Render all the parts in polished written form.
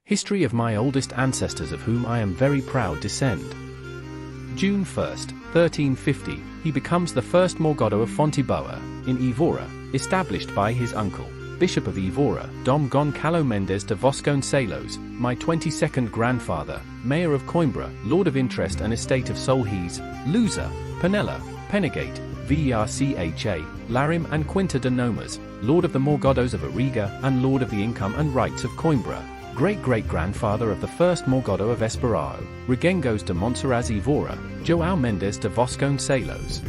History of my oldest ancestors of whom I am very proud descend. June 1st, 1350, he becomes the first Morgado of Fonteboa, in Évora, established by his uncle, Bishop of Évora, Dom Gonçalo Mendes de Vasconcelos, my 22nd grandfather, Mayor of Coimbra, Lord of Interest and Estate of Solhees, Lusa, Penella, Penegate, Vercha, Larim and Quinta de Nomas, Lord of the Morgados of Ariga and Lord of the Income and Rights of Coimbra, great-great-grandfather of the first Morgado of Esparao, Regengos de Montserrat Évora, João Mendes de Vasconcelos.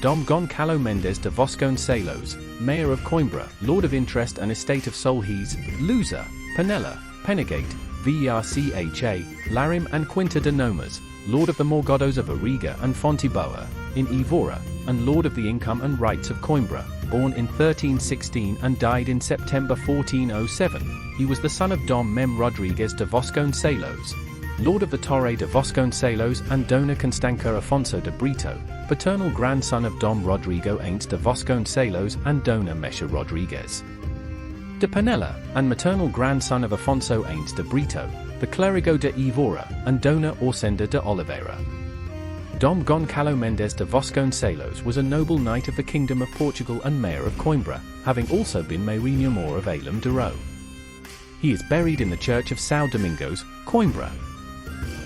Dom Gonçalo Mendes de Vasconcelos, Mayor of Coimbra, Lord of Interest and Estate of Solhees, Lusa, Penella, Penegate, Vercha, Larim and Quinta de Nomas, Lord of the Morgados of Ariga and Fonteboa, in Évora, and Lord of the Income and Rights of Coimbra, born in 1316 and died in September 1407. He was the son of Dom Mem Rodrigues de Vasconcelos, Lord of the Torre de Vasconcelos and Dona Constança Afonso de Brito, paternal grandson of Dom Rodrigo Aintes de Vasconcelos and Dona Mesha Rodrigues de Penella, and maternal grandson of Afonso Aintes de Brito, the clérigo de Évora, and Dona Orsenda de Oliveira. Dom Gonçalo Mendes de Vasconcelos was a noble knight of the Kingdom of Portugal and Mayor of Coimbra, having also been Marinho Mor of Além de Ró. He is buried in the Church of São Domingos, Coimbra.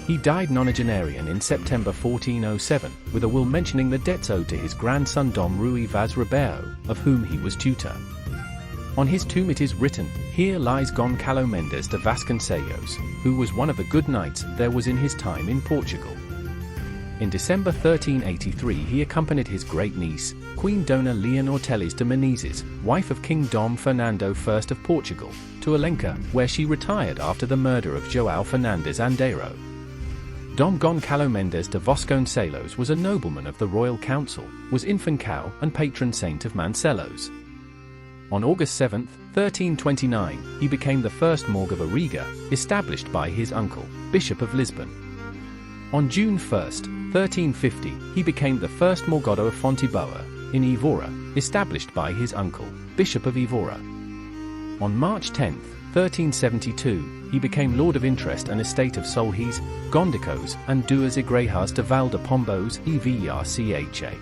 He died nonagenarian in September 1407, with a will mentioning the debts owed to his grandson Dom Rui Vaz Ribeiro, of whom he was tutor. On his tomb it is written, "Here lies Gonçalo Mendes de Vasconcelos, who was one of the good knights there was in his time in Portugal." In December 1383 he accompanied his great-niece, Queen Dona Leonor Teles de Menezes, wife of King Dom Fernando I of Portugal, to Alenca, where she retired after the murder of João Fernandes Andeiro. Dom Gonçalo Mendes de Vasconcelos was a nobleman of the Royal Council, was infantão and patron saint of Mancelos. On August 7, 1329, he became the first Morg of Ariga, established by his uncle, Bishop of Lisbon. On June 1, 1350, he became the first Morgado of Fonteboa, in Évora, established by his uncle, Bishop of Évora. On March 10, 1372, he became Lord of Interest and Estate of Solhees, Gondicos, and Duas Igrejas de Valdepombos e Vercha.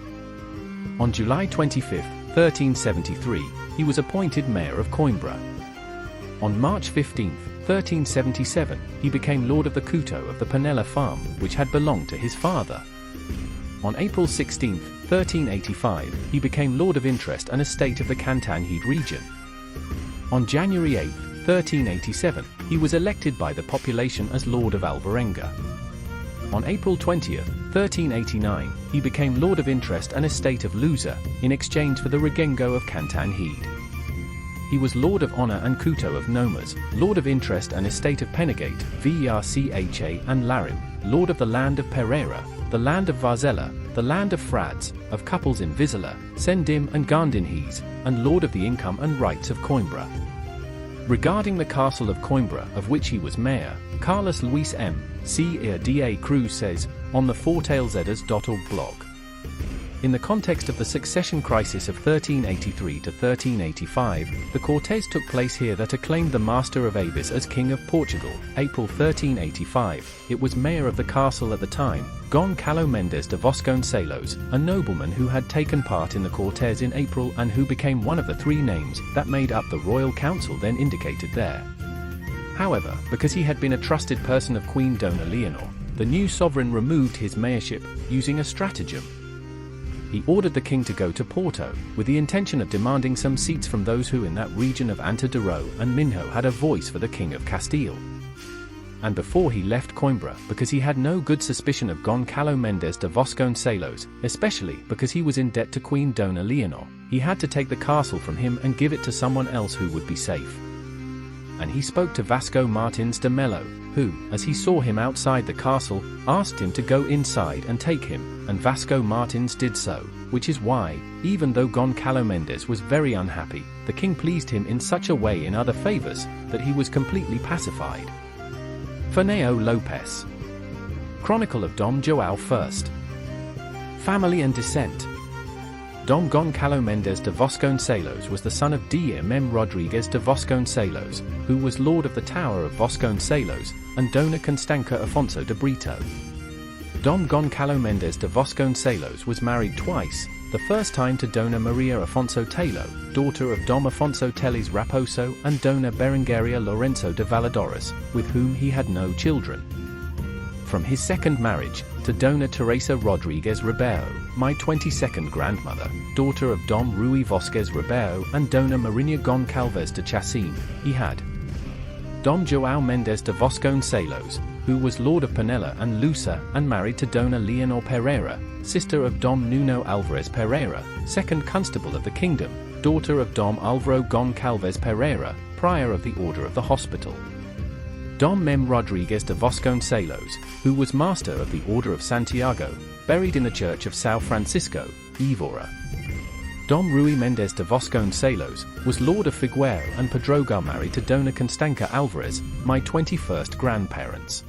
On July 25, 1373, he was appointed Mayor of Coimbra. On March 15, 1377, he became Lord of the Couto of the Penella farm, which had belonged to his father. On April 16, 1385, he became Lord of Interest and Estate of the Cantanhede region. On January 8, 1387, he was elected by the population as Lord of Alvarenga. On April 20, 1389, he became Lord of Interest and Estate of Lusa, in exchange for the Regengo of Cantanhede. He was Lord of Honour and Couto of Nomas, Lord of Interest and Estate of Penegate, Vercha and Larim, Lord of the land of Pereira, the land of Varzella, the land of Frades, of couples in Vizela, Sendim and Gardinhes, and Lord of the Income and Rights of Coimbra. Regarding the castle of Coimbra, of which he was mayor, Carlos Luis M. C. Da Cruz says, on the fortalezs.org blog. In the context of the succession crisis of 1383 to 1385, the Cortes took place here that acclaimed the Master of Avis as King of Portugal. April 1385, it was mayor of the castle at the time, Gonçalo Mendes de Vasconcelos, a nobleman who had taken part in the Cortes in April and who became one of the three names that made up the Royal Council then indicated there. However, because he had been a trusted person of Queen Dona Leonor, the new sovereign removed his mayorship, using a stratagem. He ordered the king to go to Porto, with the intention of demanding some seats from those who in that region of Anta de Ró and Minho had a voice for the King of Castile. And before he left Coimbra, because he had no good suspicion of Gonçalo Mendes de Vasconcelos, especially because he was in debt to Queen Dona Leonor, he had to take the castle from him and give it to someone else who would be safe. And he spoke to Vasco Martins de Melo, who, as he saw him outside the castle, asked him to go inside and take him, and Vasco Martins did so, which is why, even though Gonçalo Mendes was very unhappy, the king pleased him in such a way in other favors, that he was completely pacified. Fernão Lopes. Chronicle of Dom João I. Family and descent. Dom Gonçalo Mendes de Vasconcelos was the son of D. Mem Rodrigues de Vasconcelos, who was Lord of the Tower of Vasconcelos, and Dona Constanca Afonso de Brito. Dom Gonçalo Mendes de Vasconcelos was married twice, the first time to Dona Maria Afonso Telo, daughter of Dom Afonso Teles Raposo and Dona Berengaria Lorenzo de Valladolid, with whom he had no children. From his second marriage, to Dona Teresa Rodrigues Ribeiro, my 22nd grandmother, daughter of Dom Rui Vasquez Ribeiro and Dona Marinha Goncalves de Chacin, he had Dom João Mendes de Vasconcelos, who was Lord of Panela and Lusa and married to Dona Leonor Pereira, sister of Dom Nuno Alvarez Pereira, second constable of the kingdom, daughter of Dom Alvaro Goncalves Pereira, prior of the Order of the Hospital. Dom Mem Rodrigues de Vasconcelos, who was Master of the Order of Santiago, buried in the Church of São Francisco, Évora. Dom Rui Mendes de Vasconcelos was Lord of Figueiro and Pedrogar, married to Dona Constanca Alvarez, my 21st grandparents.